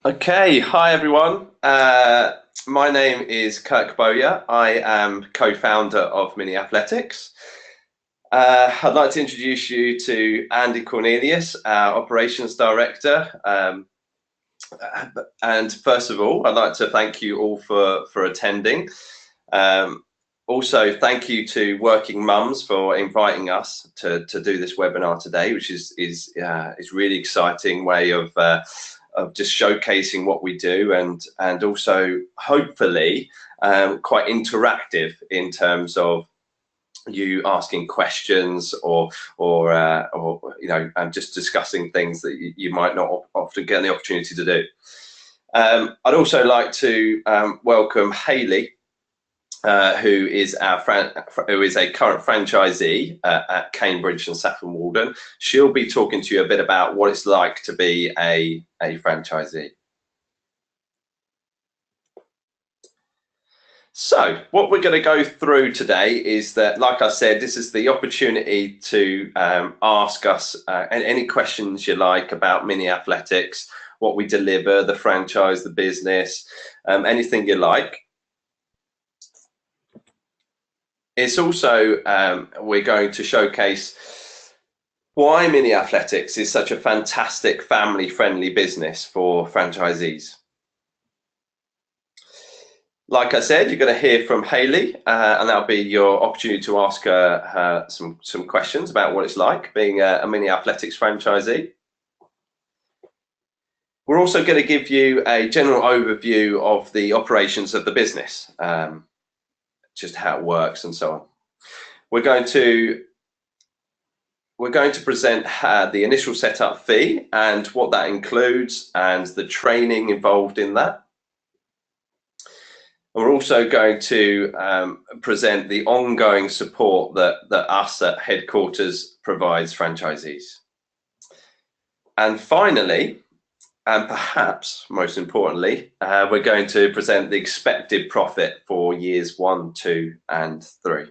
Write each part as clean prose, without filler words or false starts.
Okay, hi everyone. My name is Kirk Bowyer. I am co-founder of Mini Athletics. I'd like to introduce you to Andy Cornelius, our operations director. And first of all, I'd like to thank you all for attending. Also, thank you to Working Mums for inviting us to do this webinar today, which is really exciting way of just showcasing what we do, and also hopefully quite interactive in terms of you asking questions or you know, and just discussing things that you might not often get the opportunity to do. I'd also like to welcome Hayley, who is a current franchisee at Cambridge and Saffron Walden. She'll be talking to you a bit about what it's like to be a franchisee. So what we're going to go through today is that, like I said, this is the opportunity to ask us any questions you like about Mini Athletics, what we deliver, the franchise, the business, anything you like. It's also, we're going to showcase why Mini Athletics is such a fantastic family-friendly business for franchisees. Like I said, you're going to hear from Hayley, and that'll be your opportunity to ask her some questions about what it's like being a Mini Athletics franchisee. We're also going to give you a general overview of the operations of the business, just how it works and so on. We're going to present the initial setup fee and what that includes and the training involved in that. We're also going to present the ongoing support that us at headquarters provides franchisees. And finally, and perhaps most importantly, we're going to present the expected profit for years 1, 2, and 3.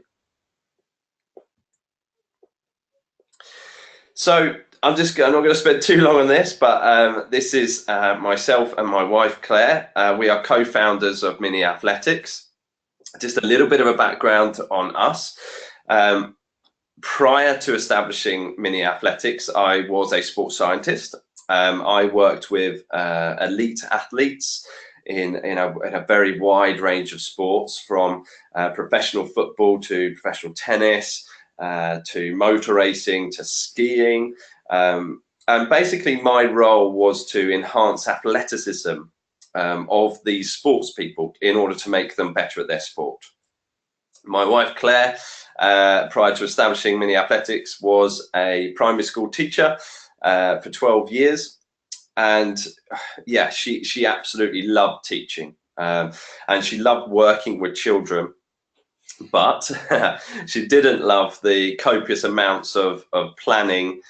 So I'm not going to spend too long on this, but this is myself and my wife Claire. We are co-founders of Mini Athletics. Just a little bit of a background on us. Prior to establishing Mini Athletics, I was a sports scientist. I worked with elite athletes in a very wide range of sports, from professional football to professional tennis, to motor racing, to skiing. And basically my role was to enhance athleticism of these sports people in order to make them better at their sport. My wife Claire, prior to establishing Mini Athletics, was a primary school teacher for 12 years. And yeah, she absolutely loved teaching, and she loved working with children. But she didn't love the copious amounts of planning,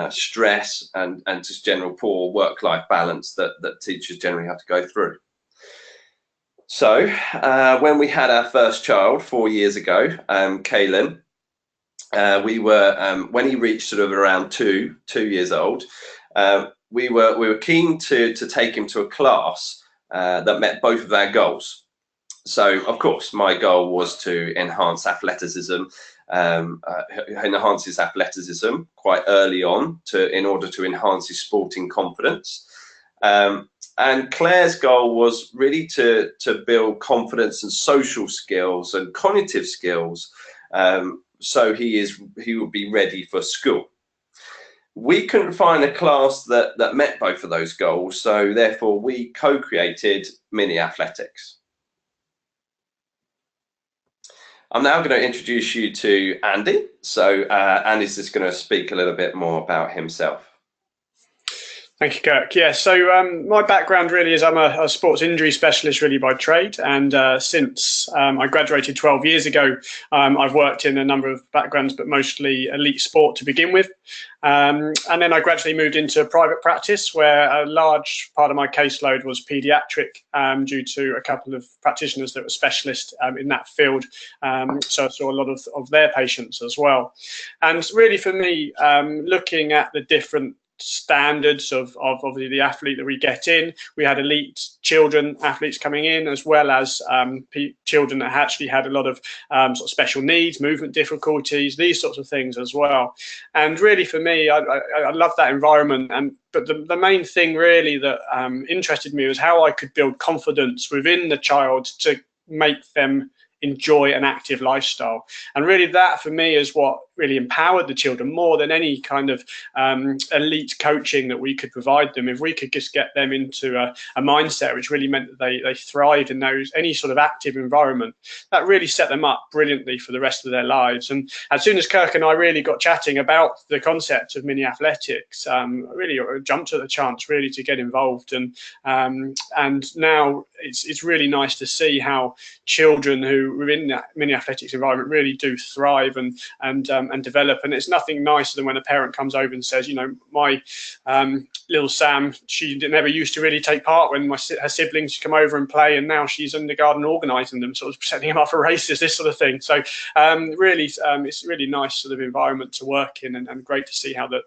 stress, and just general poor work-life balance that teachers generally have to go through. So when we had our first child 4 years ago, Kaylin, we were when he reached sort of around 2 years old, we were keen to take him to a class that met both of our goals. So, of course, my goal was to enhance athleticism, enhance his athleticism quite early on in order to enhance his sporting confidence. And Claire's goal was really to build confidence and social skills and cognitive skills, so he would be ready for school. We couldn't find a class that met both of those goals, so therefore we co-created Mini Athletics. I'm now going to introduce you to Andy. So Andy's just going to speak a little bit more about himself. Thank you, Kirk. Yeah, so my background really is I'm a sports injury specialist really by trade, and since I graduated 12 years ago, I've worked in a number of backgrounds, but mostly elite sport to begin with. And then I gradually moved into private practice, where a large part of my caseload was paediatric, due to a couple of practitioners that were specialists in that field. So I saw a lot of their patients as well. And really for me, looking at the different standards of obviously the athlete that we get in. We had elite children athletes coming in, as well as children that actually had a lot of sort of special needs, movement difficulties, these sorts of things as well. And really for me, I love that environment. But the main thing really that interested me was how I could build confidence within the child to make them enjoy an active lifestyle. And really that for me is what really empowered the children more than any kind of elite coaching that we could provide them. If we could just get them into a mindset which really meant that they thrived in any sort of active environment, that really set them up brilliantly for the rest of their lives. And as soon as Kirk and I really got chatting about the concept of mini athletics, I really jumped at the chance really to get involved. And now it's really nice to see how children who within that mini athletics environment really do thrive and develop. And it's nothing nicer than when a parent comes over and says, you know, my little Sam, she never used to really take part when her siblings come over and play, and now she's in the garden organising them, sort of setting them up for races, this sort of thing. So really, it's really nice sort of environment to work in, and great to see how the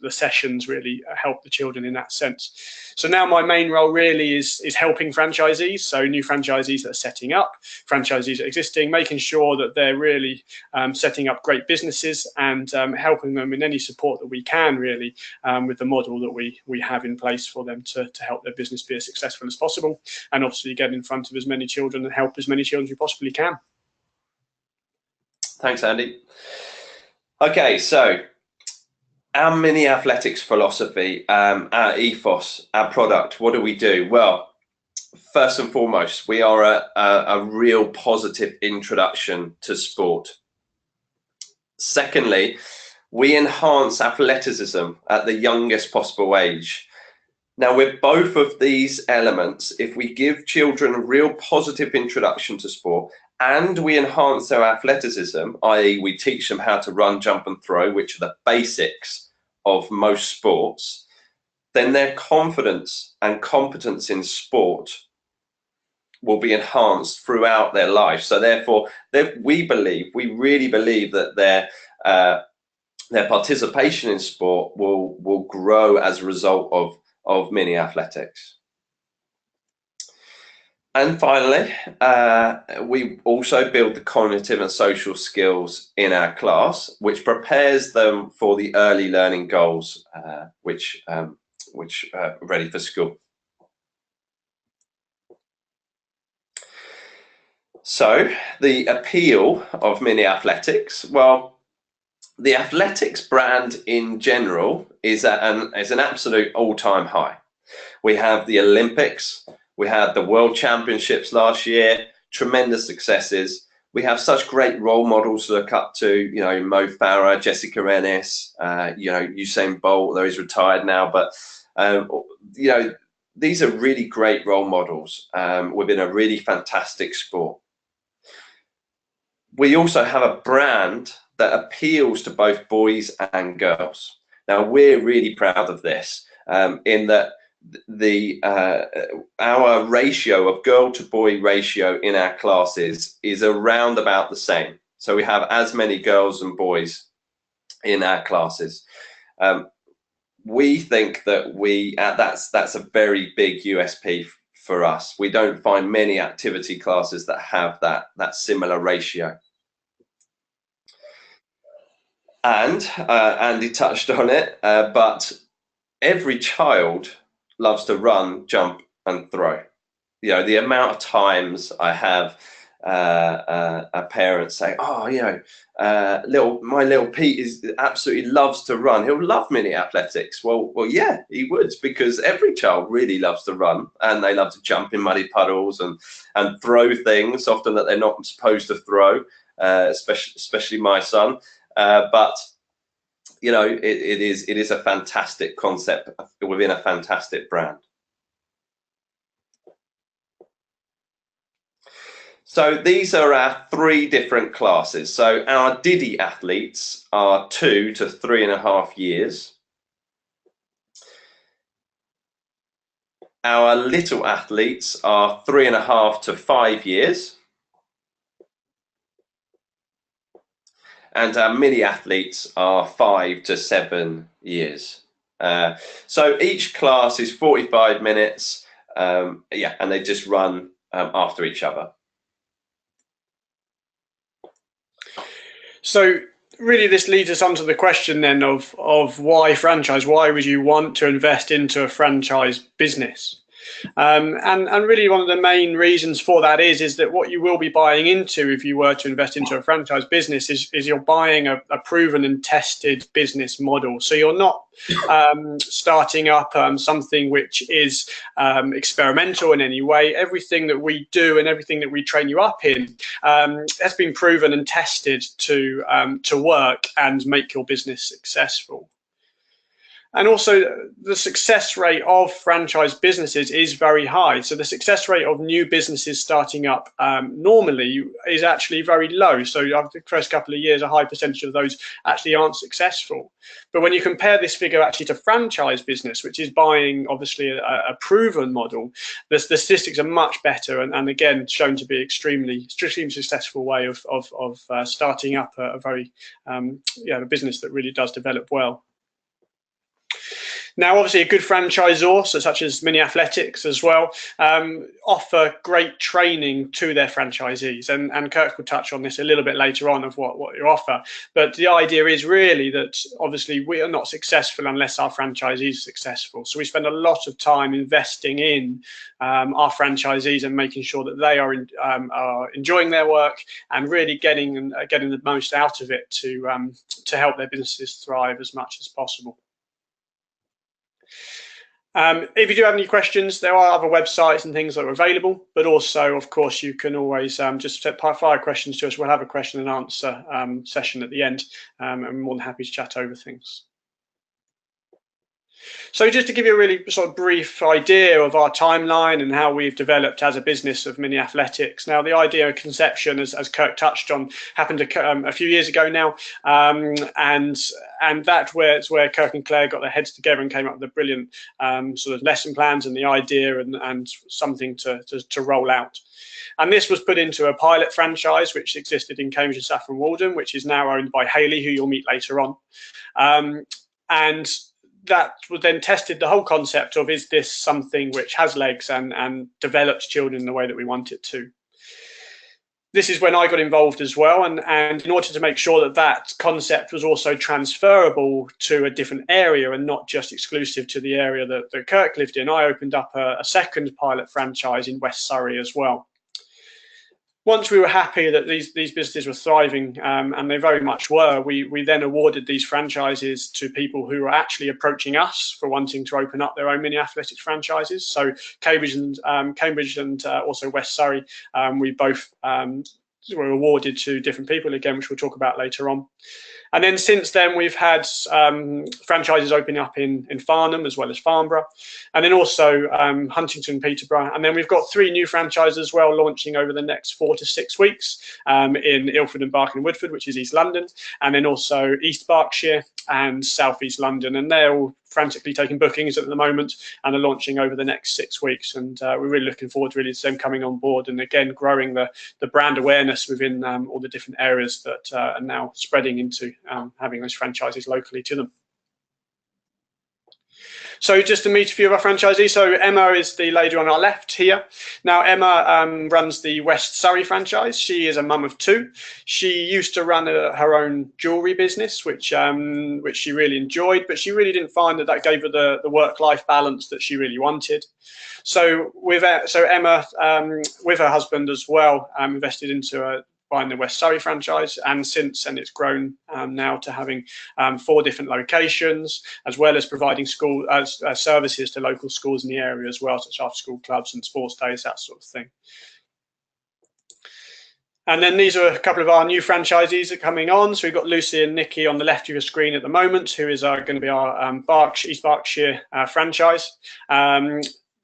sessions really help the children in that sense. So now my main role really is helping franchisees, so new franchisees that are setting up, franchisees that are existing, making sure that they're really setting up great businesses, and helping them in any support that we can really with the model that we have in place for them to help their business be as successful as possible, and obviously get in front of as many children and help as many children as we possibly can. Thanks, Andy. Okay, so our mini athletics philosophy, our ethos, our product, what do we do? Well, first and foremost, we are a real positive introduction to sport. Secondly, we enhance athleticism at the youngest possible age. Now, with both of these elements, if we give children a real positive introduction to sport and we enhance their athleticism, i.e. we teach them how to run, jump and throw, which are the basics of most sports, then their confidence and competence in sport will be enhanced throughout their life. So therefore, we really believe that their participation in sport will grow as a result of mini athletics. And finally, we also build the cognitive and social skills in our class, which prepares them for the early learning goals, which are ready for school. So the appeal of mini athletics, well, the athletics brand in general is an absolute all-time high. We have the Olympics, we had the World Championships last year, tremendous successes. We have such great role models to look up to, you know, Mo Farah, Jessica Ennis, you know, Usain Bolt, though he's retired now, but you know, these are really great role models within a really fantastic sport. We also have a brand that appeals to both boys and girls. Now, we're really proud of this in that our ratio of girl to boy ratio in our classes is around about the same. So we have as many girls and boys in our classes. We think that that's a very big USP for us. We don't find many activity classes that have that similar ratio. And Andy touched on it, but every child loves to run, jump and throw. You know, the amount of times I have a parent say, oh, you know, my little Pete absolutely loves to run. He'll love mini athletics. Well, yeah, he would, because every child really loves to run, and they love to jump in muddy puddles and throw things often that they're not supposed to throw, especially my son. But you know, it is a fantastic concept within a fantastic brand. So these are our 3 different classes. So our Diddy athletes are 2 to 3.5 years. Our little athletes are 3.5 to 5 years. and our mini athletes are 5 to 7 years. So each class is 45 minutes, yeah, and they just run after each other. So really this leads us on to the question then of why franchise? Why would you want to invest into a franchise business? And really one of the main reasons for that is that what you will be buying into if you were to invest into a franchise business is you're buying a proven and tested business model. So you're not starting up something which is experimental in any way. Everything that we do and everything that we train you up in has been proven and tested to work and make your business successful. And also the success rate of franchise businesses is very high. So the success rate of new businesses starting up normally is actually very low. So after the first couple of years, a high percentage of those actually aren't successful. But when you compare this figure actually to franchise business, which is buying obviously a proven model, the statistics are much better and again shown to be extremely successful way of starting up a very a business that really does develop well. Now, obviously, a good franchisor, such as Mini Athletics as well, offer great training to their franchisees. And Kirk will touch on this a little bit later on of what you offer. But the idea is really that, obviously, we are not successful unless our franchisees are successful. So we spend a lot of time investing in our franchisees and making sure that they are enjoying their work and really getting the most out of it to help their businesses thrive as much as possible. If you do have any questions, there are other websites and things that are available, but also, of course, you can always just fire questions to us. We'll have a question and answer session at the end, and we're more than happy to chat over things. So just to give you a really sort of brief idea of our timeline and how we've developed as a business of Mini Athletics. Now, the idea of conception, as Kirk touched on, happened a few years ago now, and that's where Kirk and Claire got their heads together and came up with a brilliant sort of lesson plans and the idea and something to roll out. And this was put into a pilot franchise which existed in Cambridge and Saffron Walden, which is now owned by Hayleys, who you'll meet later on. And that was then tested the whole concept of, is this something which has legs and develops children in the way that we want it to? This is when I got involved as well, and in order to make sure that that concept was also transferable to a different area and not just exclusive to the area that Kirk lived in, I opened up a second pilot franchise in West Surrey as well. Once we were happy that these businesses were thriving, and they very much were, we then awarded these franchises to people who were actually approaching us for wanting to open up their own Mini Athletics franchises. So Cambridge and also West Surrey, we both were awarded to different people, again, which we'll talk about later on. And then since then, we've had franchises opening up in Farnham as well as Farnborough, and then also Huntington, Peterborough. And then we've got 3 new franchises as well launching over the next 4 to 6 weeks in Ilford and Barking and Woodford, which is East London, and then also East Berkshire and South East London. And they're all frantically taking bookings at the moment and are launching over the next 6 weeks. And we're really looking forward to them coming on board and again growing the brand awareness within all the different areas that are now spreading into having those franchises locally to them. So just to meet a few of our franchisees. So Emma is the lady on our left here. Now Emma runs the West Surrey franchise. She is a mum of 2. She used to run her own jewellery business, which she really enjoyed, but she really didn't find that gave her the work-life balance that she really wanted. So Emma, with her husband as well, invested into buying the West Surrey franchise, and it's grown now to having 4 different locations, as well as providing school services to local schools in the area as well, such as after-school clubs and sports days, that sort of thing. And then these are a couple of our new franchisees that are coming on. So we've got Lucy and Nikki on the left of your screen at the moment, who is going to be our East Berkshire franchise.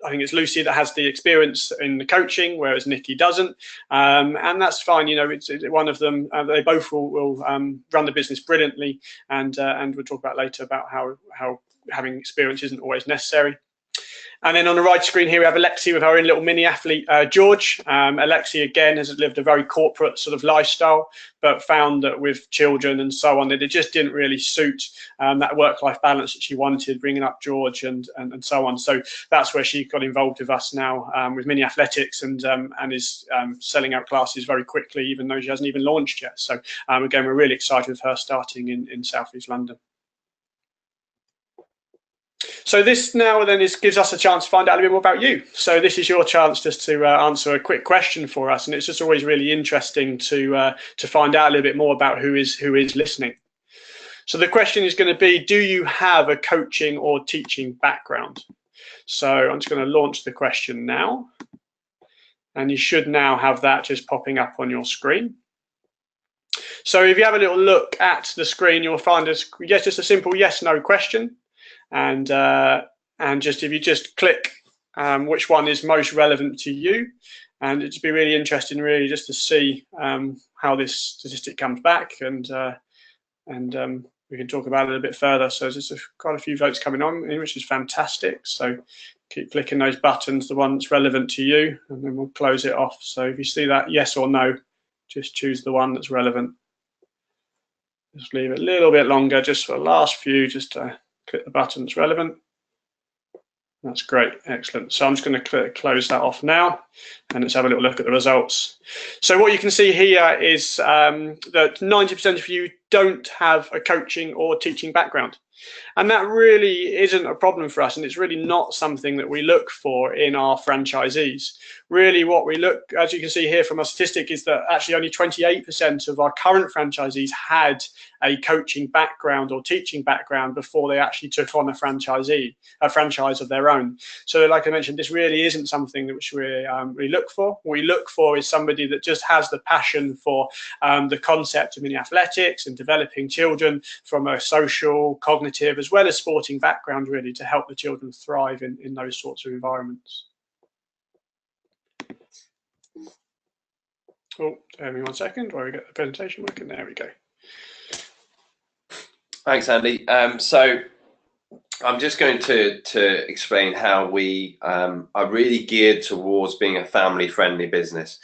I think it's Lucy that has the experience in the coaching, whereas Nikki doesn't, and that's fine. You know, it's one of them. They both will run the business brilliantly, and we'll talk about later about how having experience isn't always necessary. And then on the right screen here, we have Alexi with our own little mini athlete, George. Alexi, again, has lived a very corporate sort of lifestyle, but found that with children and so on, that it just didn't really suit that work-life balance that she wanted, bringing up George and so on. So that's where she got involved with us now with mini athletics, and is selling out classes very quickly, even though she hasn't even launched yet. So again, we're really excited with her starting in South East London. So this now then gives us a chance to find out a little bit more about you. So this is your chance just to answer a quick question for us, and it's just always really interesting to find out a little bit more about who is listening. So the question is going to be, do you have a coaching or teaching background? So I'm just going to launch the question now, and you should now have that just popping up on your screen. So if you have a little look at the screen, you'll find just a simple yes/no question. And just if you just click which one is most relevant to you, and it'd be really interesting, really, just to see how this statistic comes back, and we can talk about it a bit further. So there's quite a few votes coming on, which is fantastic. So keep clicking those buttons, the one that's relevant to you, and then we'll close it off. So if you see that yes or no, just choose the one that's relevant. Just leave it a little bit longer, just for the last few, just to click the button that's relevant. That's great, excellent. So I'm just going to close that off now, and let's have a little look at the results. So what you can see here is that 90% of you don't have a coaching or teaching background. And that really isn't a problem for us, and it's really not something that we look for in our franchisees. Really what we look, as you can see here from our statistic, is that actually only 28% of our current franchisees had a coaching background or teaching background before they actually took on a franchise of their own. So like I mentioned, this really isn't something that we look for. What we look for is somebody that just has the passion for the concept of mini athletics and developing children from a social, cognitive, as well as sporting background, really, to help the children thrive in those sorts of environments. Oh, give me 1 second while we get the presentation working. There we go. Thanks, Andy. So I'm just going to explain how we are really geared towards being a family-friendly business.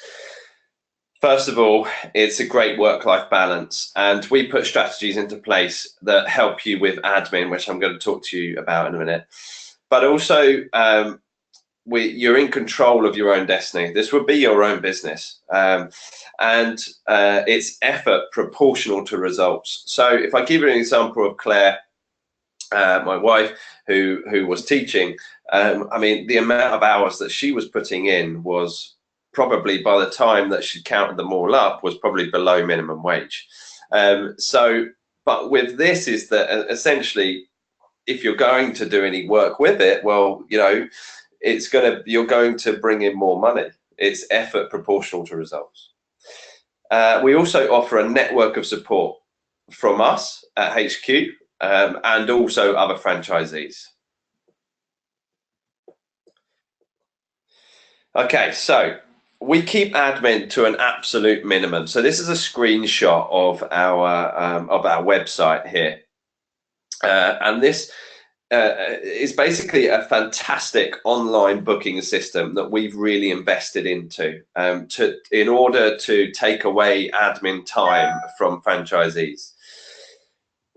First of all, it's a great work-life balance, and we put strategies into place that help you with admin, which I'm going to talk to you about in a minute. But also, you're in control of your own destiny. This would be your own business, and it's effort proportional to results. So if I give you an example of Claire, my wife, who was teaching, I mean, the amount of hours that she was putting in was probably, by the time that she counted them all up, was probably below minimum wage. But with this is that essentially, if you're going to do any work with it, well, you know, you're going to bring in more money. It's effort proportional to results. We also offer a network of support from us at HQ and also other franchisees. Okay, so we keep admin to an absolute minimum. So this is a screenshot of our website here, and this is basically a fantastic online booking system that we've really invested into in order to take away admin time from franchisees.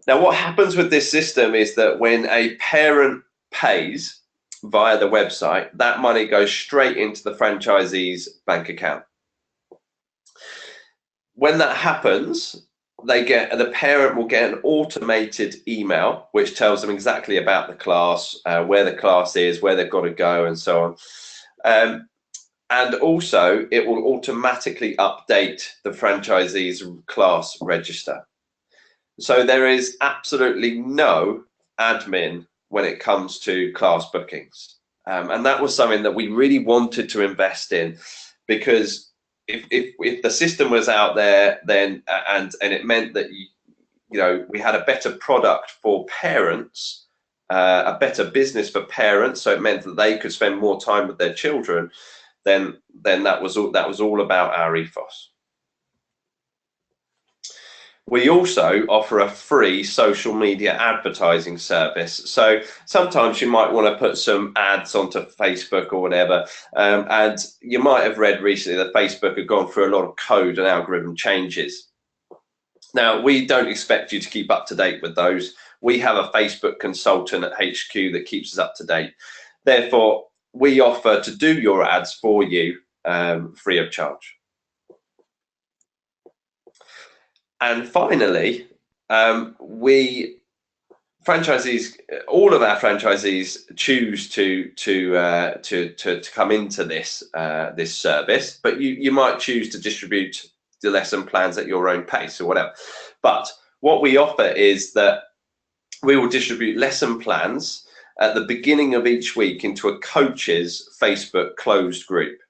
Now, what happens with this system is that when a parent pays via the website, that money goes straight into the franchisee's bank account. When that happens, the parent will get an automated email which tells them exactly about the class, where the class is, where they've got to go, and so on. And also, it will automatically update the franchisee's class register. So there is absolutely no admin when it comes to class bookings, and that was something that we really wanted to invest in, because if the system was out there, then and it meant that you know, we had a better product for parents, a better business for parents, so it meant that they could spend more time with their children, then that was all about our ethos. We also offer a free social media advertising service. So sometimes you might want to put some ads onto Facebook or whatever. And you might have read recently that Facebook have gone through a lot of code and algorithm changes. Now, we don't expect you to keep up to date with those. We have a Facebook consultant at HQ that keeps us up to date. Therefore, we offer to do your ads for you free of charge. And finally, franchisees, all of our franchisees choose to come into this this service, but you might choose to distribute the lesson plans at your own pace or whatever. But what we offer is that we will distribute lesson plans at the beginning of each week into a coach's Facebook closed group.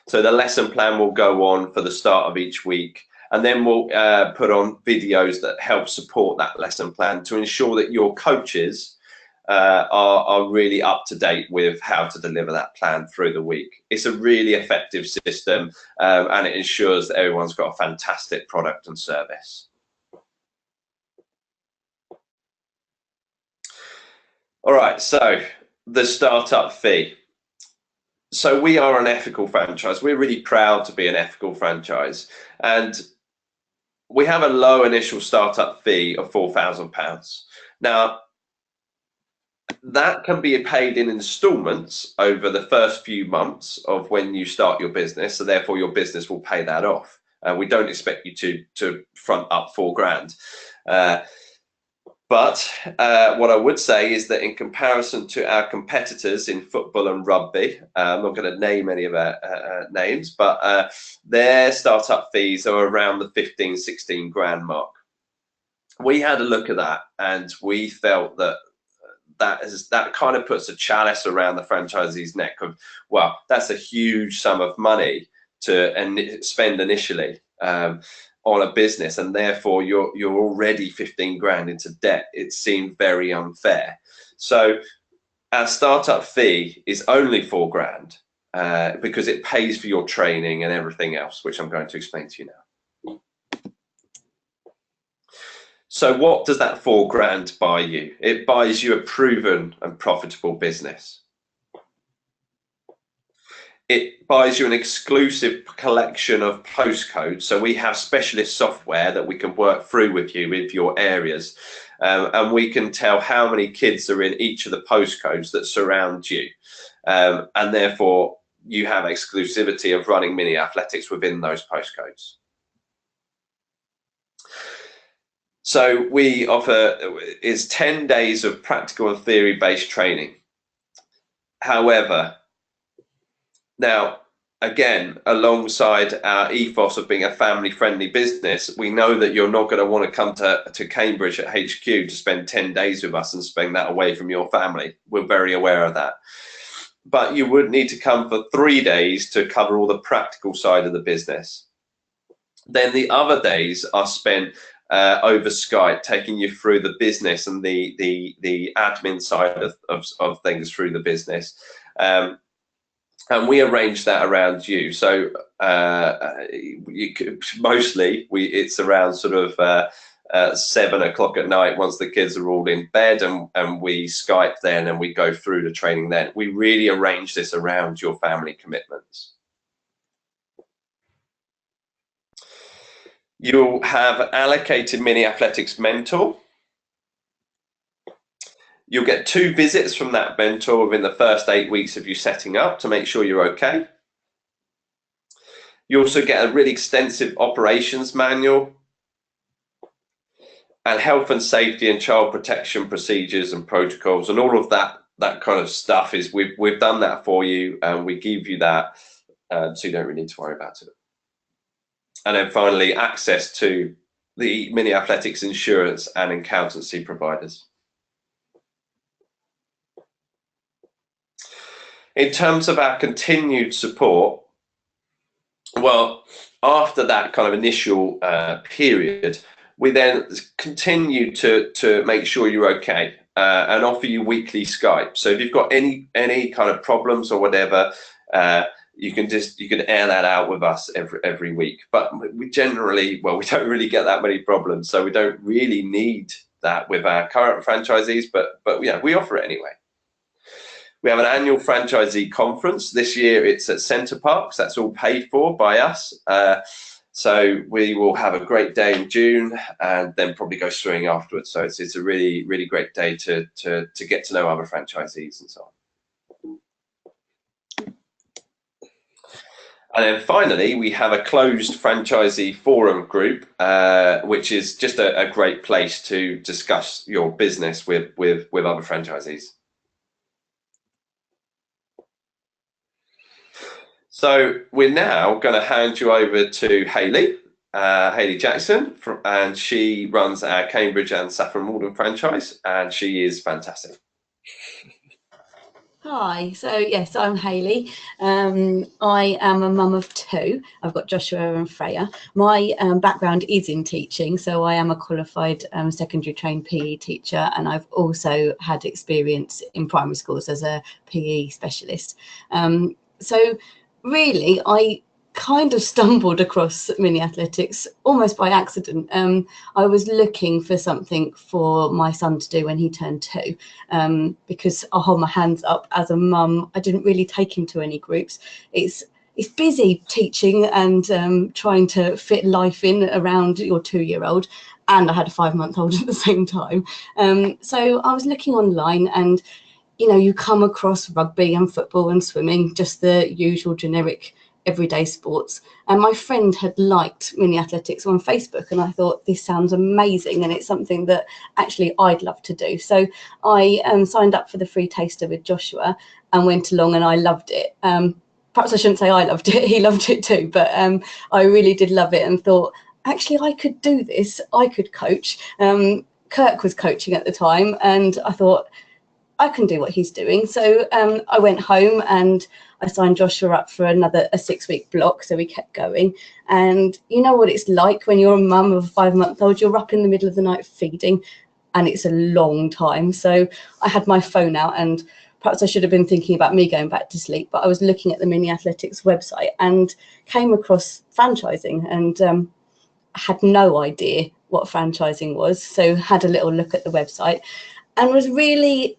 So the lesson plan will go on for the start of each week, and then we'll put on videos that help support that lesson plan to ensure that your coaches are really up to date with how to deliver that plan through the week. It's a really effective system, and it ensures that everyone's got a fantastic product and service. All right, so the startup fee. So we are an ethical franchise. We're really proud to be an ethical franchise, and we have a low initial startup fee of £4,000. Now, that can be paid in instalments over the first few months of when you start your business, so therefore your business will pay that off. We don't expect you to front up £4,000. But what I would say is that in comparison to our competitors in football and rugby, I'm not going to name any of our names, but their startup fees are around the 15, 16 grand mark. We had a look at that, and we felt that that kind of puts a chalice around the franchisee's neck of, well, that's a huge sum of money to spend initially on a business, and therefore you're already 15 grand into debt. It seemed very unfair. So our startup fee is only £4,000 because it pays for your training and everything else, which I'm going to explain to you now. So what does that £4,000 buy you? It buys you a proven and profitable business. It buys you an exclusive collection of postcodes. So we have specialist software that we can work through with you with your areas. And we can tell how many kids are in each of the postcodes that surround you. And therefore, you have exclusivity of running mini athletics within those postcodes. So we offer is 10 days of practical and theory-based training. However, now, again, alongside our ethos of being a family-friendly business, we know that you're not going to want to come to Cambridge at HQ to spend 10 days with us and spend that away from your family. We're very aware of that. But you would need to come for 3 days to cover all the practical side of the business. Then the other days are spent over Skype, taking you through the business and the admin side of things through the business. And we arrange that around you. So it's around sort of 7 o'clock at night once the kids are all in bed, and we Skype then and we go through the training then. We really arrange this around your family commitments. You'll have an allocated mini athletics mentor. You'll get 2 visits from that mentor within the first 8 weeks of you setting up to make sure you're okay. You also get a really extensive operations manual and health and safety and child protection procedures and protocols, and all of that kind of stuff is we've done that for you, and we give you that, so you don't really need to worry about it. And then finally, access to the mini athletics insurance and accountancy providers. In terms of our continued support, well, after that kind of initial period, we then continue to make sure you're okay and offer you weekly Skype. So if you've got any kind of problems or whatever, you can air that out with us every week. But we generally, well, we don't really get that many problems, so we don't really need that with our current franchisees, but yeah, we offer it anyway. We have an annual franchisee conference. This year it's at Centre Parks. That's all paid for by us. So we will have a great day in June and then probably go swimming afterwards. So it's a really, really great day to get to know other franchisees and so on. And then finally, we have a closed franchisee forum group, which is just a great place to discuss your business with other franchisees. So we're now going to hand you over to Hayley Jackson, and she runs our Cambridge and Saffron Walden franchise, and she is fantastic. Hi, so yes, I'm Hayley. I am a mum of two. I've got Joshua and Freya. My background is in teaching, so I am a qualified secondary trained PE teacher, and I've also had experience in primary schools as a PE specialist. So really, I kind of stumbled across mini athletics almost by accident. I was looking for something for my son to do when he turned 2, because I'll hold my hands up, as a mum, I didn't really take him to any groups. It's busy teaching and trying to fit life in around your 2-year-old, and I had a 5-month-old at the same time. So I was looking online, and you know, you come across rugby and football and swimming, just the usual generic everyday sports, and my friend had liked mini athletics on Facebook, and I thought, this sounds amazing, and it's something that actually I'd love to do. So I signed up for the free taster with Joshua and went along, and I loved it. Perhaps I shouldn't say I loved it, he loved it too, but I really did love it and thought, actually I could do this, I could coach. Kirk was coaching at the time, and I thought, I can do what he's doing. So I went home and I signed Joshua up for a 6-week block, so we kept going. And you know what it's like when you're a mum of a 5-month-old, you're up in the middle of the night feeding, and it's a long time. So I had my phone out, and perhaps I should have been thinking about me going back to sleep, but I was looking at the Mini Athletics website and came across franchising, and had no idea what franchising was. So had a little look at the website and was really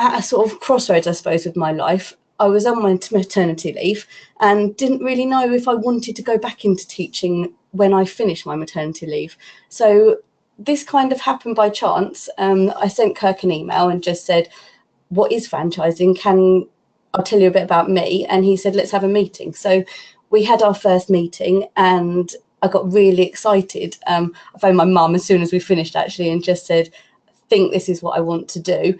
at a sort of crossroads, I suppose, with my life. I was on my maternity leave and didn't really know if I wanted to go back into teaching when I finished my maternity leave. So this kind of happened by chance. I sent Kirk an email and just said, what is franchising? I'll tell you a bit about me. And he said, let's have a meeting. So we had our first meeting, and I got really excited. I phoned my mum as soon as we finished, actually, and just said, I think this is what I want to do.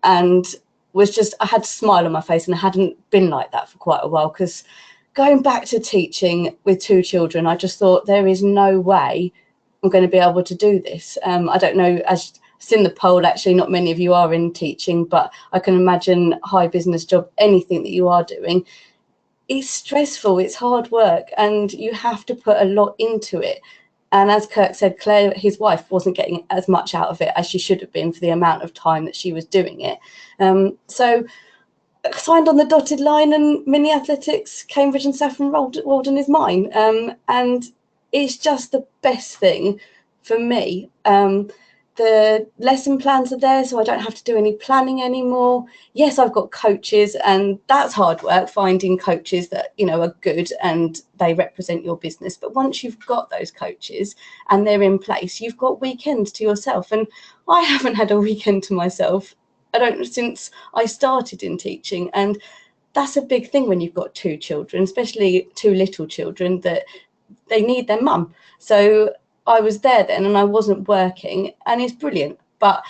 And was just, I had a smile on my face, and I hadn't been like that for quite a while, because going back to teaching with 2 children, I just thought, there is no way I'm going to be able to do this. I don't know, as it's in the poll, actually, not many of you are in teaching, but I can imagine high business job, anything that you are doing, it's stressful, it's hard work, and you have to put a lot into it. And as Kirk said, Claire, his wife, wasn't getting as much out of it as she should have been for the amount of time that she was doing it. So I signed on the dotted line, and Mini Athletics, Cambridge and Saffron Walden is mine. And it's just the best thing for me. The lesson plans are there, so I don't have to do any planning anymore. Yes, I've got coaches, and that's hard work, finding coaches that, you know, are good and they represent your business. But once you've got those coaches and they're in place, you've got weekends to yourself. And I haven't had a weekend to myself, since I started in teaching. And that's a big thing when you've got 2 children, especially 2 little children, that they need their mum. So I was there then, and I wasn't working, and it's brilliant, but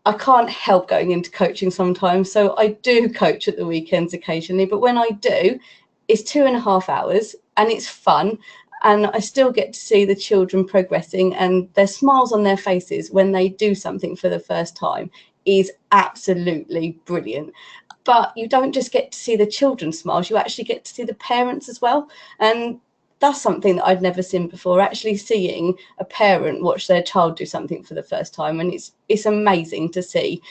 I can't help going into coaching sometimes. So I do coach at the weekends occasionally, but when I do, it's 2.5 hours, and it's fun, and I still get to see the children progressing, and their smiles on their faces when they do something for the first time is absolutely brilliant. But you don't just get to see the children's smiles, you actually get to see the parents as well. And that's something that I'd never seen before, actually seeing a parent watch their child do something for the first time, and it's amazing to see.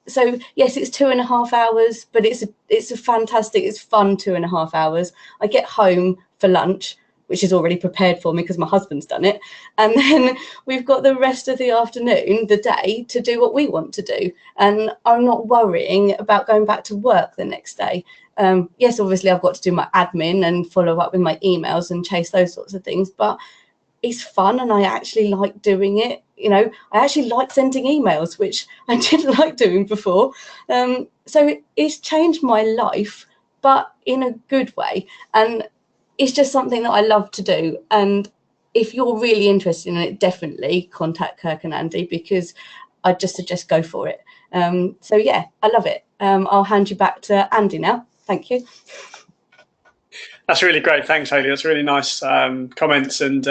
So yes, it's 2.5 hours, but it's a fantastic, it's fun 2.5 hours. I get home for lunch, which is already prepared for me because my husband's done it, and then we've got the rest of the afternoon, the day, to do what we want to do, and I'm not worrying about going back to work the next day. Yes, obviously I've got to do my admin and follow up with my emails and chase those sorts of things, but it's fun and I actually like doing it. You know, I actually like sending emails, which I didn't like doing before. So it's changed my life, but in a good way. And it's just something that I love to do. And if you're really interested in it, definitely contact Kirk and Andy, because I just suggest go for it. So yeah, I love it. I'll hand you back to Andy now. Thank you. That's really great. Thanks, Hayley. That's really nice comments, and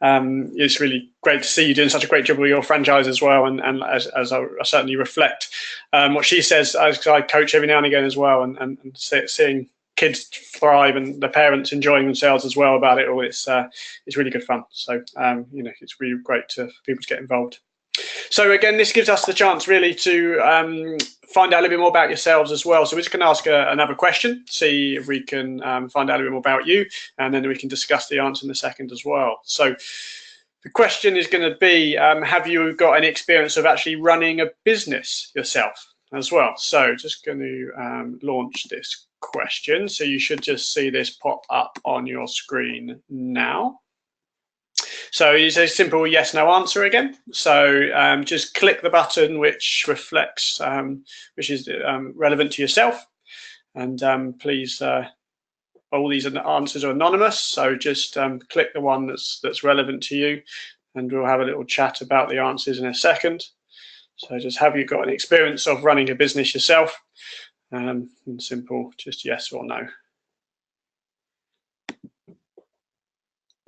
it's really great to see you doing such a great job with your franchise as well. And as I certainly reflect what she says, as I coach every now and again as well, and seeing kids thrive and the parents enjoying themselves as well about it all, it's really good fun. So you know, it's really great for people to get involved. So again, this gives us the chance really to find out a little bit more about yourselves as well. So we're just going to ask another question, see if we can find out a little bit more about you, and then we can discuss the answer in a second as well. So the question is going to be, have you got any experience of actually running a business yourself as well? So just going to launch this question. So you should just see this pop up on your screen now. So it's a simple yes, no answer again. So just click the button which reflects, which is relevant to yourself. And please, all these answers are anonymous. So just click the one that's relevant to you, and we'll have a little chat about the answers in a second. So just, have you got an experience of running a business yourself? And simple, just yes or no.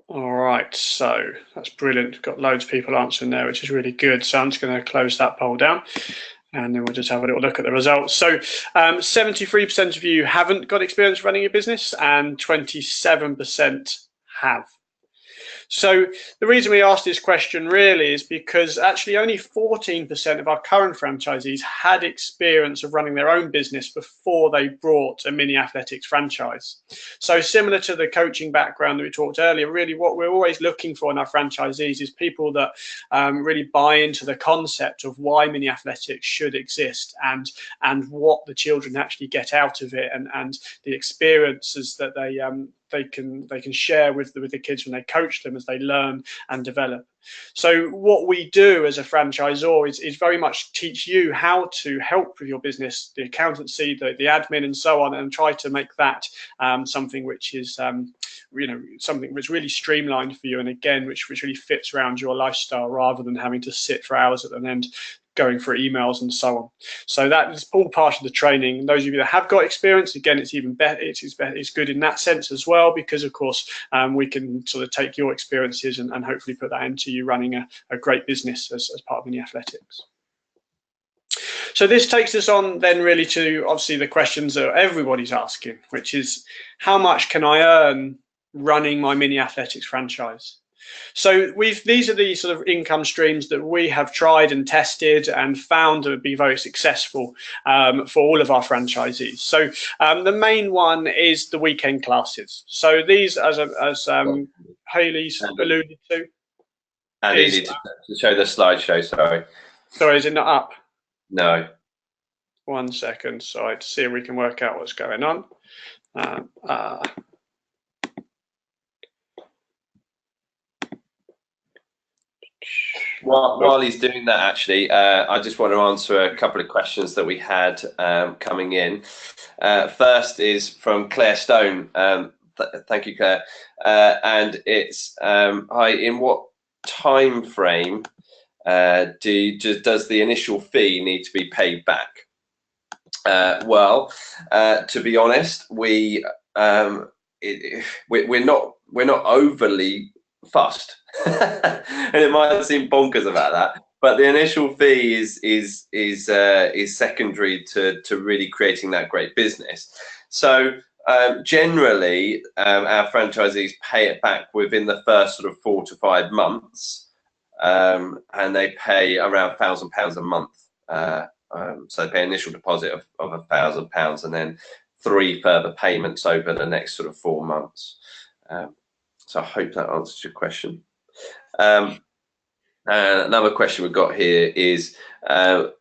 All right, so that's brilliant. We've got loads of people answering there, which is really good. So I'm just going to close that poll down, and then we'll just have a little look at the results. So 73% of you haven't got experience running a business, and 27% have. So the reason we asked this question really is because actually only 14% of our current franchisees had experience of running their own business before they brought a mini athletics franchise. So similar to the coaching background that we talked earlier, really what we're always looking for in our franchisees is people that really buy into the concept of why mini athletics should exist, and what the children actually get out of it, and the experiences that they can share with the kids when they coach them as they learn and develop. So what we do as a franchisor is very much teach you how to help with your business, the accountancy, the admin, and so on, and try to make that something which is you know, something which really streamlined for you, and again which really fits around your lifestyle, rather than having to sit for hours at an end going for emails and so on. So that is all part of the training. And those of you that have got experience, again, it's even better. It's good in that sense as well, because of course we can sort of take your experiences and hopefully put that into you running a great business as part of mini athletics. So this takes us on then really to obviously the questions that everybody's asking, which is, how much can I earn running my mini athletics franchise? So these are the sort of income streams that we have tried and tested and found to be very successful for all of our franchisees. So the main one is the weekend classes. So these, as Hayleys alluded to, and you need to show the slideshow. Sorry, is it not up? No. 1 second. Sorry, to see if we can work out what's going on. While he's doing that, actually, I just want to answer a couple of questions that we had coming in. First is from Claire Stone. Thank you, Claire. And it's, hi, in what time frame does the initial fee need to be paid back? Well, to be honest, we're not overly fussed, and it might seem bonkers about that, but the initial fee is secondary to really creating that great business. So generally, our franchisees pay it back within the first sort of 4 to 5 months, and they pay around £1,000 a month So they pay an initial deposit of £1,000 and then 3 further payments over the next sort of 4 months. So I hope that answers your question. Another question we've got here is,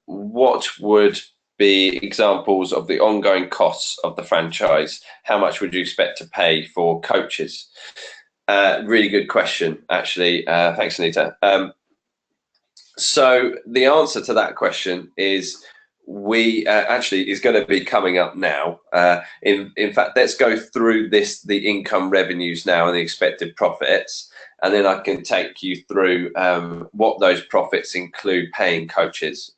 what would be examples of the ongoing costs of the franchise? How much would you expect to pay for coaches? Really good question, actually. Thanks, Anita. So the answer to that question is we actually is going to be coming up now. In fact, let's go through the income revenues now and the expected profits, and then I can take you through what those profits include paying coaches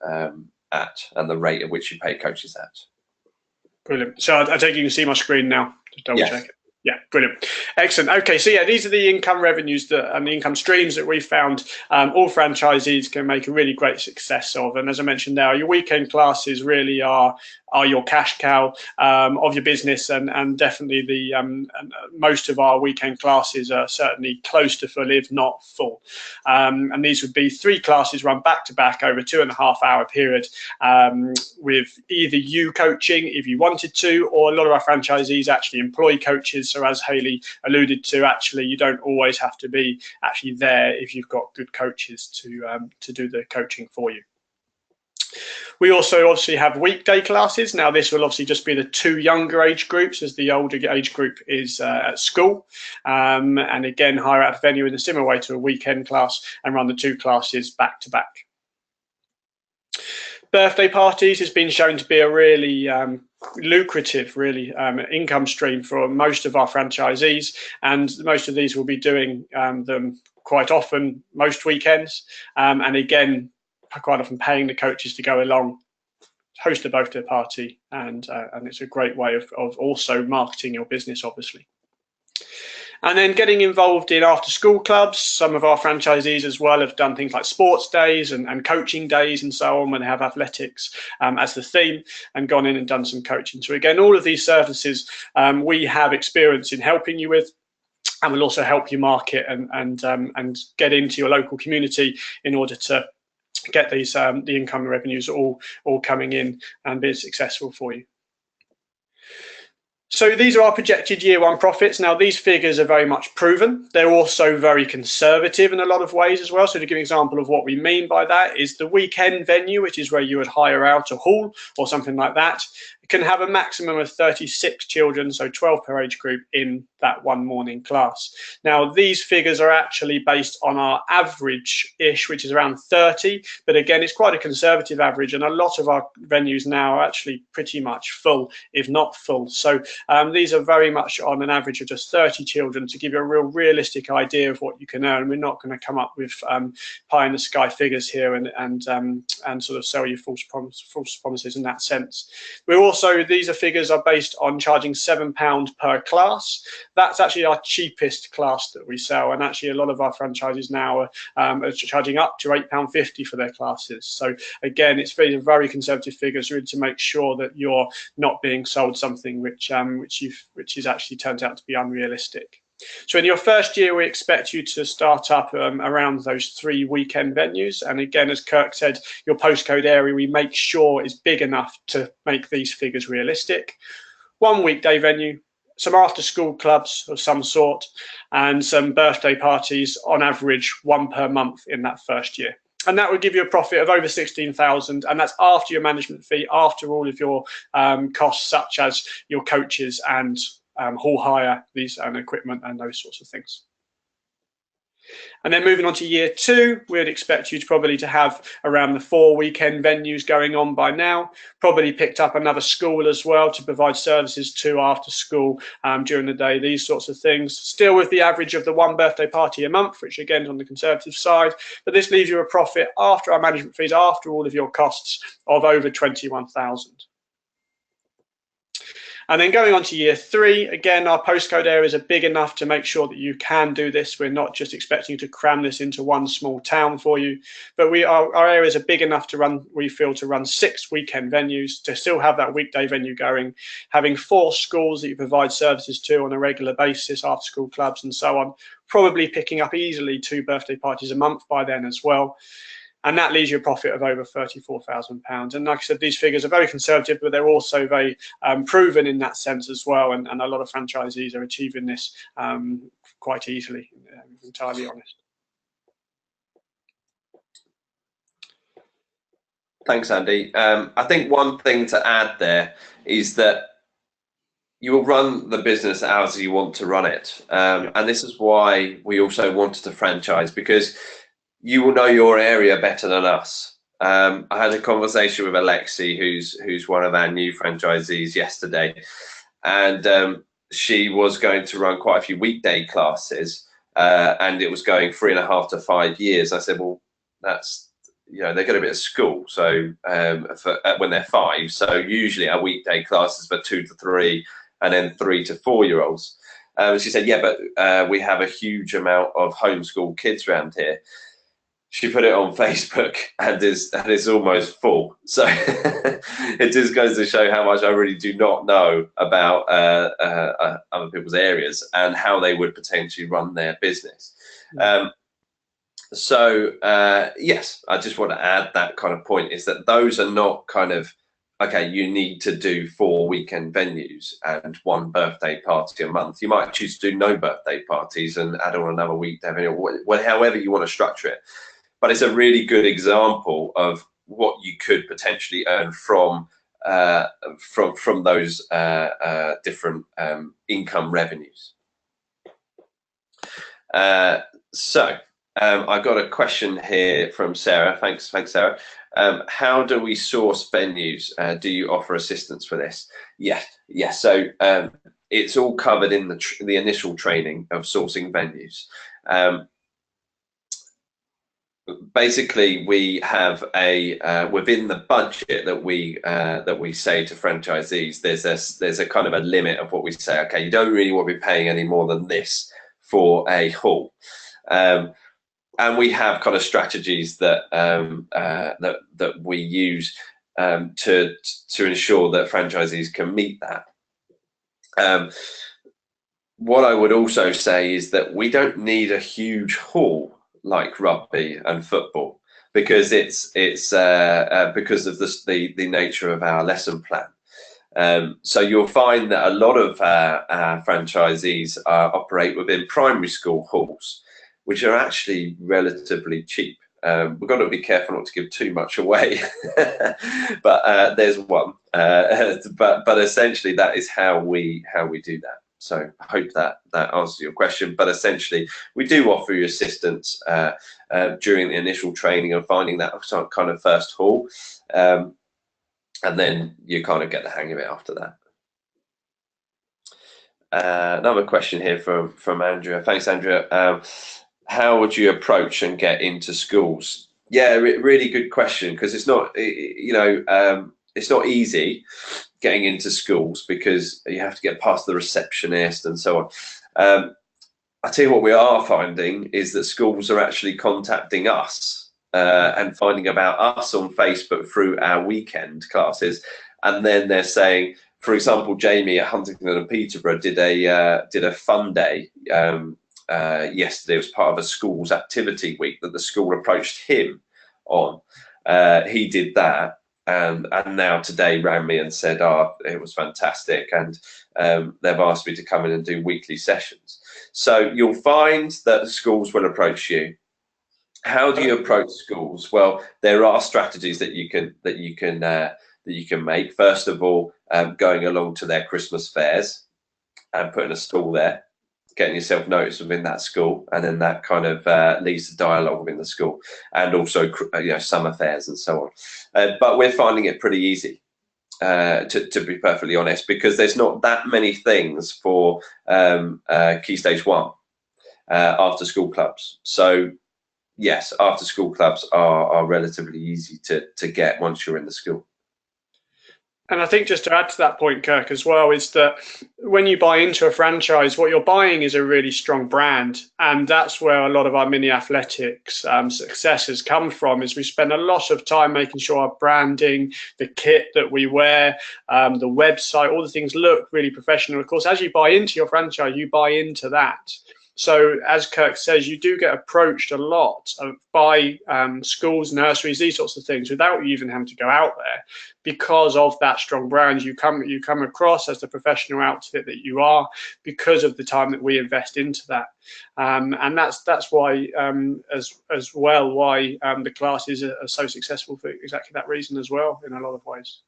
at, and the rate at which you pay coaches at. Brilliant. So I take you can see my screen now. Just double check it. Yeah, brilliant. Excellent. Okay, so yeah, these are the income revenues and the income streams that we found all franchisees can make a really great success of. And as I mentioned now, your weekend classes really are your cash cow of your business, and definitely the most of our weekend classes are certainly close to full, if not full. And these would be 3 classes run back to back over a 2.5-hour period, with either you coaching if you wanted to, or a lot of our franchisees actually employ coaches. So as Hayley alluded to, actually you don't always have to be actually there if you've got good coaches to do the coaching for you. We also obviously have weekday classes. Now this will obviously just be the 2 younger age groups, as the older age group is at school. And again, hire out a venue in a similar way to a weekend class and run the 2 classes back to back. Birthday parties has been shown to be a really lucrative income stream for most of our franchisees, and most of these will be doing them quite often, most weekends, and again quite often paying the coaches to go along, host a birthday party, and it's a great way of also marketing your business, obviously. And then getting involved in after school clubs. Some of our franchisees as well have done things like sports days and coaching days and so on, when they have athletics as the theme, and gone in and done some coaching. So again, all of these services we have experience in helping you with, and will also help you market and get into your local community in order to get these the income revenues all coming in and be successful for you. So these are our projected year 1 profits. Now these figures are very much proven. They're also very conservative in a lot of ways as well. So to give an example of what we mean by that is the weekend venue, which is where you would hire out a hall or something like that, can have a maximum of 36 children, so 12 per age group, in that 1 morning class. Now these figures are actually based on our average-ish, which is around 30, but again it's quite a conservative average, and a lot of our venues now are actually pretty much full, if not full. So these are very much on an average of just 30 children to give you a real realistic idea of what you can earn. We're not going to come up with pie in the sky figures here and sort of sell you false promises in that sense. We're also, these are figures are based on charging £7 per class. That's actually our cheapest class that we sell, and actually a lot of our franchises now are charging up to £8.50 for their classes. So again, it's very conservative figures, really, to make sure that you're not being sold something which is actually turns out to be unrealistic. So in your first year, we expect you to start up around those 3 weekend venues. And again, as Kirk said, your postcode area we make sure is big enough to make these figures realistic. 1 weekday venue, some after school clubs of some sort, and some birthday parties, on average 1 per month in that first year. And that would give you a profit of over 16,000, and that's after your management fee, after all of your costs, such as your coaches and hall hire, these and equipment and those sorts of things. And then moving on to year 2, we'd expect you to probably to have around the 4 weekend venues going on by now. Probably picked up another school as well to provide services to after school during the day, these sorts of things. Still with the average of the 1 birthday party a month, which again is on the conservative side. But this leaves you a profit after our management fees, after all of your costs, of over 21,000. And then going on to year 3, again, our postcode areas are big enough to make sure that you can do this. We're not just expecting you to cram this into 1 small town for you, but our areas are big enough to run, we feel, to run 6 weekend venues, to still have that weekday venue going, having 4 schools that you provide services to on a regular basis, after school clubs and so on, probably picking up easily 2 birthday parties a month by then as well. And that leaves you a profit of over £34,000. And like I said, these figures are very conservative, but they're also very proven in that sense as well. And a lot of franchisees are achieving this quite easily, entirely honest. Thanks, Andy. I think one thing to add there is that you will run the business as you want to run it. And this is why we also wanted to franchise, because you will know your area better than us. I had a conversation with Alexi, who's one of our new franchisees, yesterday, and she was going to run quite a few weekday classes, and it was going 3.5 to 5 years. I said, well, that's, you know, they're going to be at school, so when they're 5. So usually our weekday classes for 2 to 3, and then 3 to 4 year olds. She said, yeah, but we have a huge amount of homeschool kids around here. She put it on Facebook, and it's almost full. So it just goes to show how much I really do not know about other people's areas and how they would potentially run their business. Yes, I just want to add that kind of point, is that those are not kind of, okay, you need to do 4 weekend venues and 1 birthday party a month. You might choose to do no birthday parties and add on another weekday venue, however you want to structure it. But it's a really good example of what you could potentially earn from those different income revenues. I've got a question here from Sarah. Thanks, Sarah. How do we source venues? Do you offer assistance for this? Yes. So it's all covered in the initial training of sourcing venues. Basically, we have a within the budget that we say to franchisees, there's a kind of a limit of what we say. Okay, you don't really want to be paying any more than this for a hall. And we have kind of strategies that that we use to ensure that franchisees can meet that. What I would also say is that we don't need a huge hall like rugby and football, because it's because of the nature of our lesson plan. So you'll find that a lot of our franchisees operate within primary school halls, which are actually relatively cheap. We've got to be careful not to give too much away, but there's one. But essentially, that is how we do that. So I hope that answers your question. But essentially, we do offer you assistance during the initial training of finding that kind of first hall, and then you kind of get the hang of it after that. Another question here from Andrea. Thanks, Andrea. How would you approach and get into schools? Yeah, really good question, because it's not, it's not easy getting into schools, because you have to get past the receptionist and so on. I tell you what we are finding is that schools are actually contacting us and finding about us on Facebook through our weekend classes, and then they're saying, for example, Jamie at Huntington and Peterborough did a fun day yesterday. It was part of a school's activity week that the school approached him on. He did that, and now today rang me and said, it was fantastic, and they've asked me to come in and do weekly sessions. So you'll find that schools will approach you. How do you approach schools? Well, there are strategies that you can make. First of all, going along to their Christmas fairs and putting a stall there, getting yourself noticed within that school, and then that kind of leads to dialogue within the school, and also summer fairs and so on. But we're finding it pretty easy, to be perfectly honest, because there's not that many things for Key Stage 1 after school clubs. So yes, after school clubs are relatively easy to get once you're in the school. And I think, just to add to that point, Kirk, as well, is that when you buy into a franchise, what you're buying is a really strong brand. And that's where a lot of our mini athletics success has come from, is we spend a lot of time making sure our branding, the kit that we wear, the website, all the things look really professional. Of course, as you buy into your franchise, you buy into that. So as Kirk says, you do get approached a lot by schools, nurseries, these sorts of things, without you even having to go out there, because of that strong brand you come across as the professional outfit that you are, because of the time that we invest into that. And that's why, as well, why the classes are so successful, for exactly that reason as well, in a lot of ways.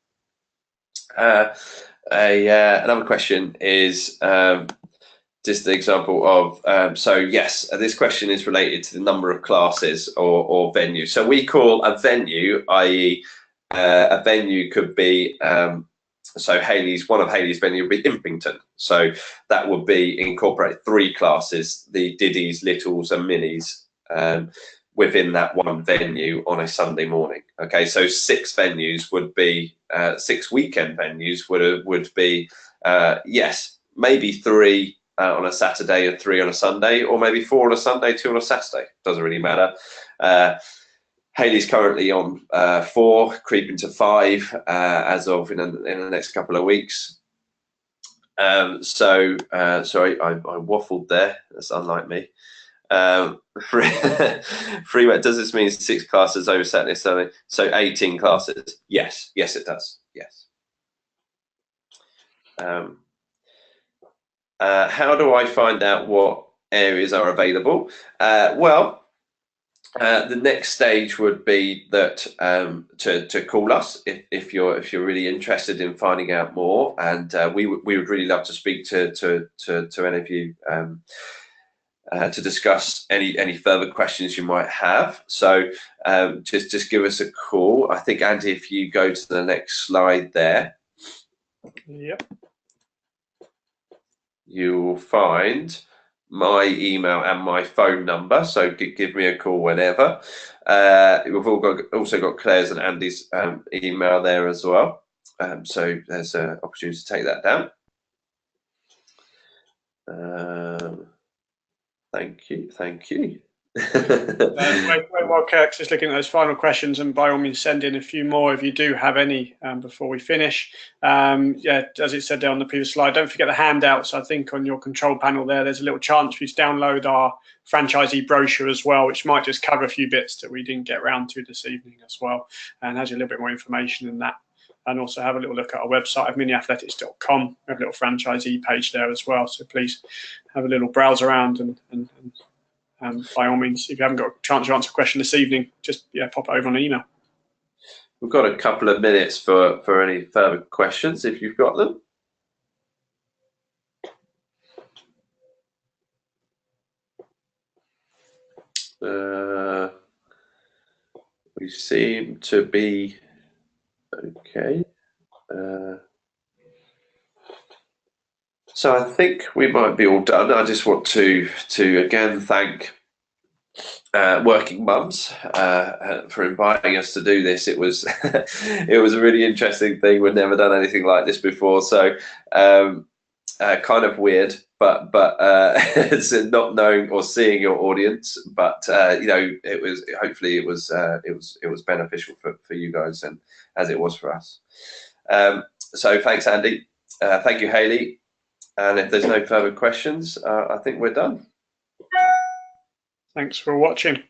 Another question is just the example of, so yes, this question is related to the number of classes or venues. So we call a venue, i.e. a venue could be, so Hayleys, one of Hayleys' venue would be Impington. So that would be incorporate 3 classes, the Diddies, Littles and Minis, within that one venue on a Sunday morning. Okay, so 6 venues would be, 6 weekend venues would be, yes, maybe 3 on a Saturday and 3 on a Sunday, or maybe 4 on a Sunday, 2 on a Saturday. Doesn't really matter. Hayleys currently on 4, creeping to 5 as of in the next couple of weeks. Sorry, I waffled there. That's unlike me. Freeway, does this mean 6 classes over Saturday, Sunday? So 18 classes? Yes, yes, it does. Yes. How do I find out what areas are available? Well, the next stage would be that to call us if you're really interested in finding out more, and we would really love to speak to any of you to discuss any further questions you might have. So just give us a call. I think, Andy, if you go to the next slide there. Yep. You will find my email and my phone number, so give me a call whenever. We've also got Claire's and Andy's email there as well, so there's an opportunity to take that down. Thank you. While Kirk's just looking at those final questions, and by all means send in a few more if you do have any before we finish. Yeah, as it said there on the previous slide, don't forget the handouts. I think on your control panel there's a little chance for you to download our franchisee brochure as well, which might just cover a few bits that we didn't get around to this evening as well, and has a little bit more information than that. And also have a little look at our website of miniathletics.com. We have a little franchisee page there as well, so please have a little browse around and by all means, if you haven't got a chance to answer a question this evening, just pop it over on an email. We've got a couple of minutes for any further questions if you've got them. We seem to be okay. So I think we might be all done. I just want to again thank Working Mums for inviting us to do this. It was it was a really interesting thing. We'd never done anything like this before, so kind of weird, but it's not knowing or seeing your audience. But you know, it was hopefully it was beneficial for you guys, and as it was for us. So thanks, Andy. Thank you, Hayley. And if there's no further questions, I think we're done. Thanks for watching.